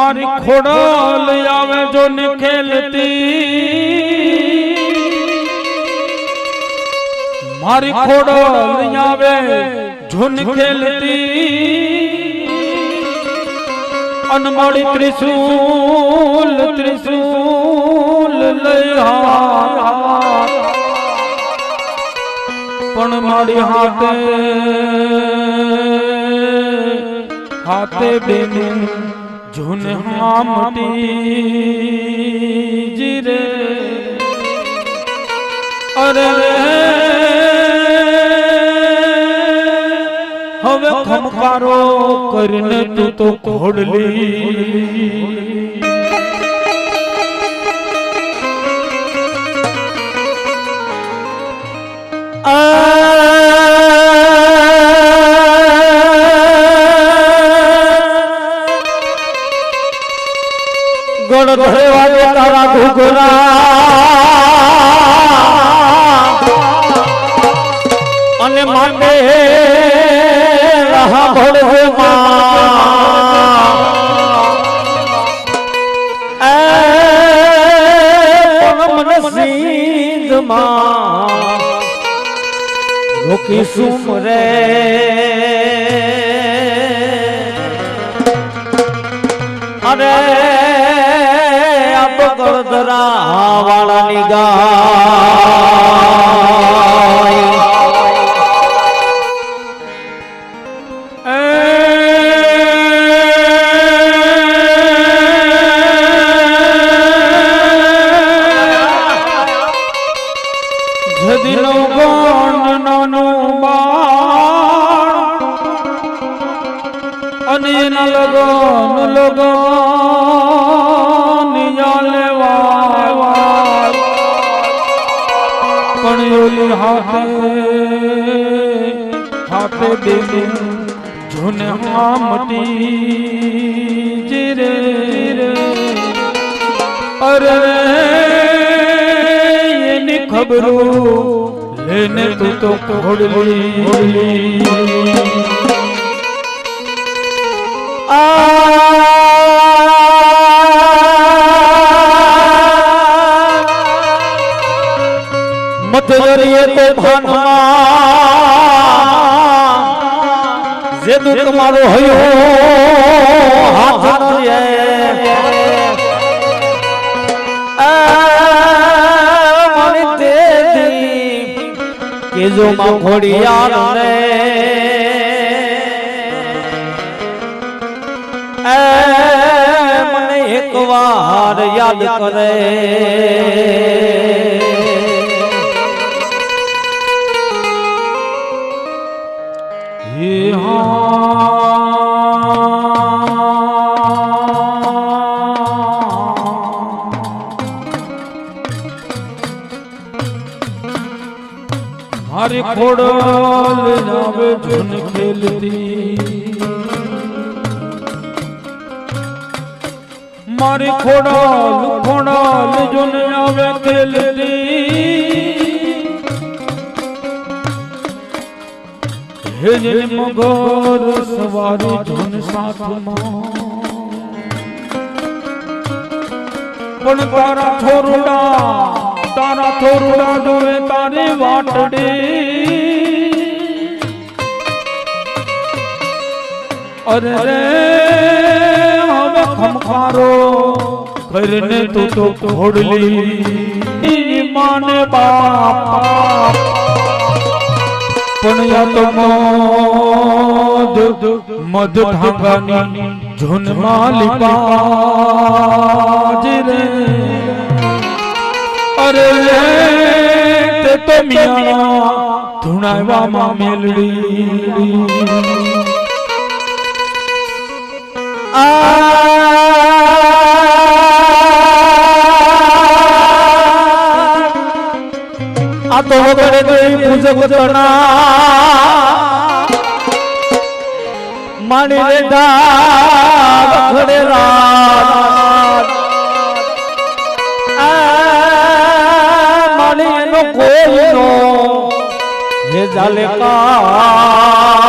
મારી ખોડલ આવે જો ને ખેલતી મારી ખોડલ આવે જો ને ખેલતી અનમળી ત્રિશૂલ ત્રિશૂલ લઈ પણ મારી હાથે હાથે બેને જોન હામતી જીરે અરે હવે ખમકારો કરીને તું તો ઘોડલી ગોળ ધોવા દે તારા ઘૂઘરા અને માટે રહા ભળવે પણ મને સિંધમાં રોકી સુમ રે અરે ગળધરા વાળાની ગાય જદીનો ગણ નાનો બાળ અને એના લગન હાથે બેને જોને હામતી જીરે અરે એની ખબરો લેને તું તો ઘોડલી મતજરીએ તો ભાનમાં જે દુઃખ મારો હયો હાથ ન રે મને તેદી કે જો માં ઘોડિયાર ને મને એકવાર યાદ કરે મારી ખોડલ આવે જોન ખેલતી મારી ખોડલ જોન આવે ખેલતી હે જે મગર સવારી જોન સાથમાં પણ તારા થોરુડા જોવે તારી વાટડી અરે રે હવે ખમખારો કરીને તું તો ઘોડલી માને બાપ પણ યા તો મધ ઢાંગાની જોન માલિપા રે અરે તે તો મિયા ધુણાવામાં મેલડી આ તો વગડે ગઈ પૂજક તણા માણી રે વખડે રાત માણી એનો કોઈનો હે જાલે કા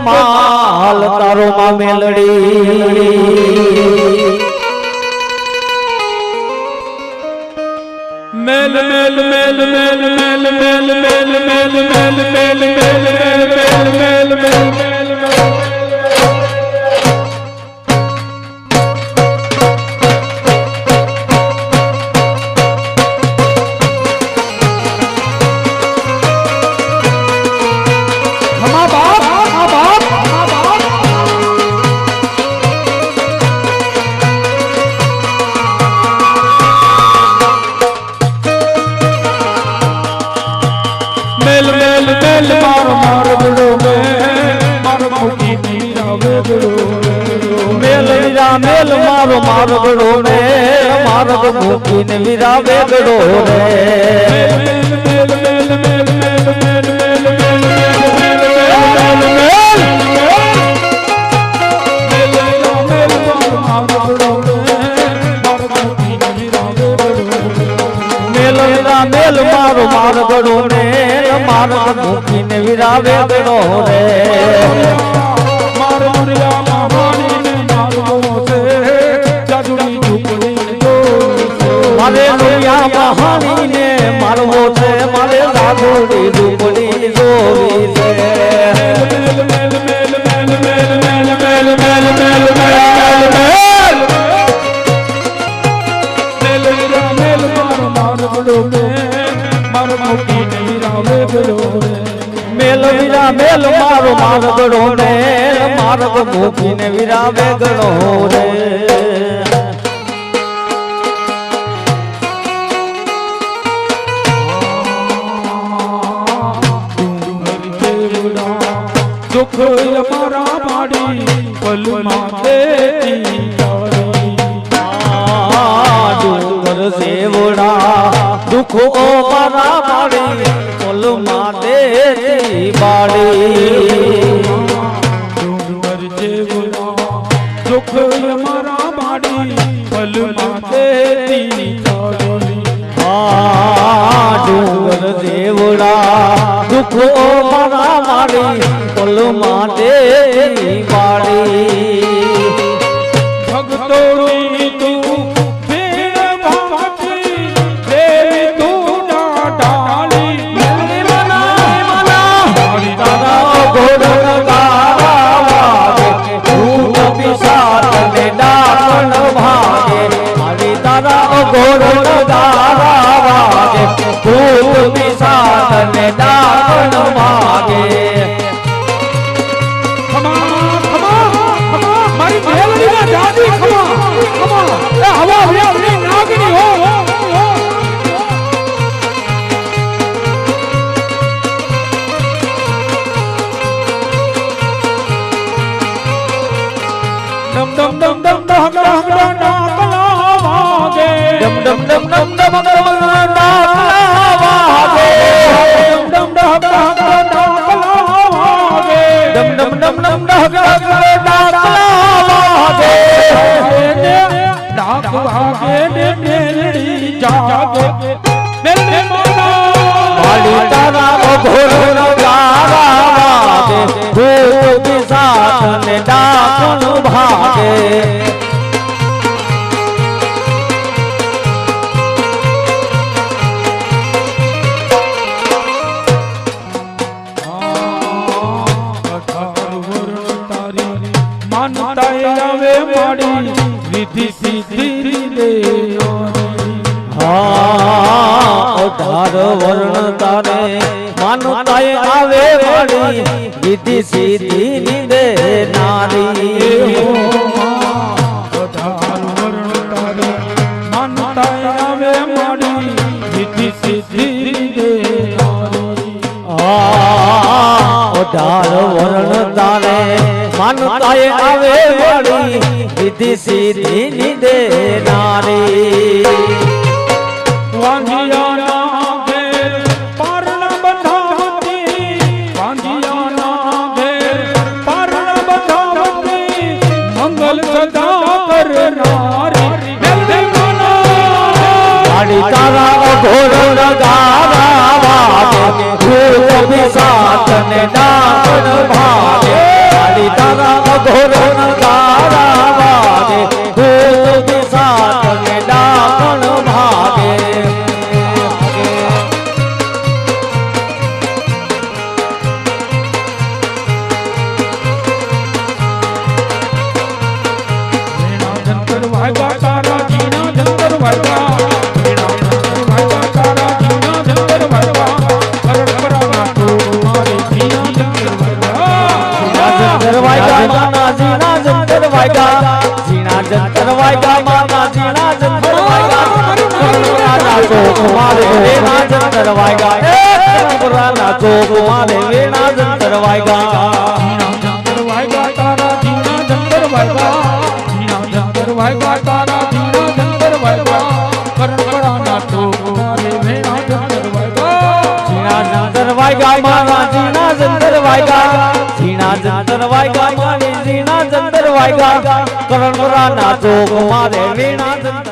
માલ તારો માં મેલડી મેલ મેલ મેલ મેલ મેલ મેલ મેલ મેલ મેલ મેલ મેલ મેલ મેલ મેલ મેલ મારો મારગડો રે મારગ મૂકીને વીરા વેગડો રે મેલ મારો મારગડો રે મારગ મૂકીને વીરા વેગડો રે મારે લોયા મહાની ને મારવો છે મારે લાગોડી ઝૂંપડી જોવી છે મેલ વીરા મેલ મારો મારગડો રે મારગ મૂકીને વીરા વેગડો રે दुख हमारा बाड़ी पल माते डूंगर सेवड़ा दुख ओ मारा बाड़ी पल माते बाड़ी डूंगर सेवड़ा दुख हमारा बाड़ी पल माते डूंगर सेवड़ा दुख ओ मारा बाड़ी पल माते बाड़ी भक्तों की तू भीड़ भाती देवी तू ना डाली मेरे मना तारा घोड़ गारा वागे भूत पिशाच ने डाकन भागे हरि तारा घोड़ गारा वागे भूत पिशाच ने डाकन भागे dum dum dum dum dum dum dum dum dum dum dum Riddhi Siddhi दे अठार वर्ण तारे मानताए आवे वाली रिद्धि सिद्धि दे नारी अठार वर्ण तारे मानताए आवे वाली रिद्धि सिद्धि दे नारी अठार वर्ण तारे मानताए आवे वाली रिद्धि सिद्धि दे नारी वांझिया ना घेर पार न बंधावती वांझिया ना घेर पार न बंधावती मंगल सदा कर नारी मेरे मना गाड़ी तारा घोड़ गारा वागे भूत पिशाच ने डाकन भागे જંતર વાગ્યા માના ઝીણા જંતર વાગ્યા ઝીણા જંતર વાગ્યા માના ઝીણા જંતર વાગ્યા કરણપુરાના ચોક મારે વેણા જંતર વાગ્યા કરણપુરાના ચોક મારે વેણા જંતર વાગ્યા જંતર વાગ્યા તારા ઝીણા જંતર વાગ્યા ઝીણા જંતર વાગ્યા તારા ઝીણા જંતર વાગ્યા કરણપરાના ચોક મારે વેણા જંતર વાગ્યા ઝીણા જંતર વાગ્યા મારા ઝીણા જંતર વાગ્યા ઝીણા જંતર વાગ્યા મારે ઝીણા જંતર વાગ્યા કરણપુરાના ચોક મારે વેણા જંતર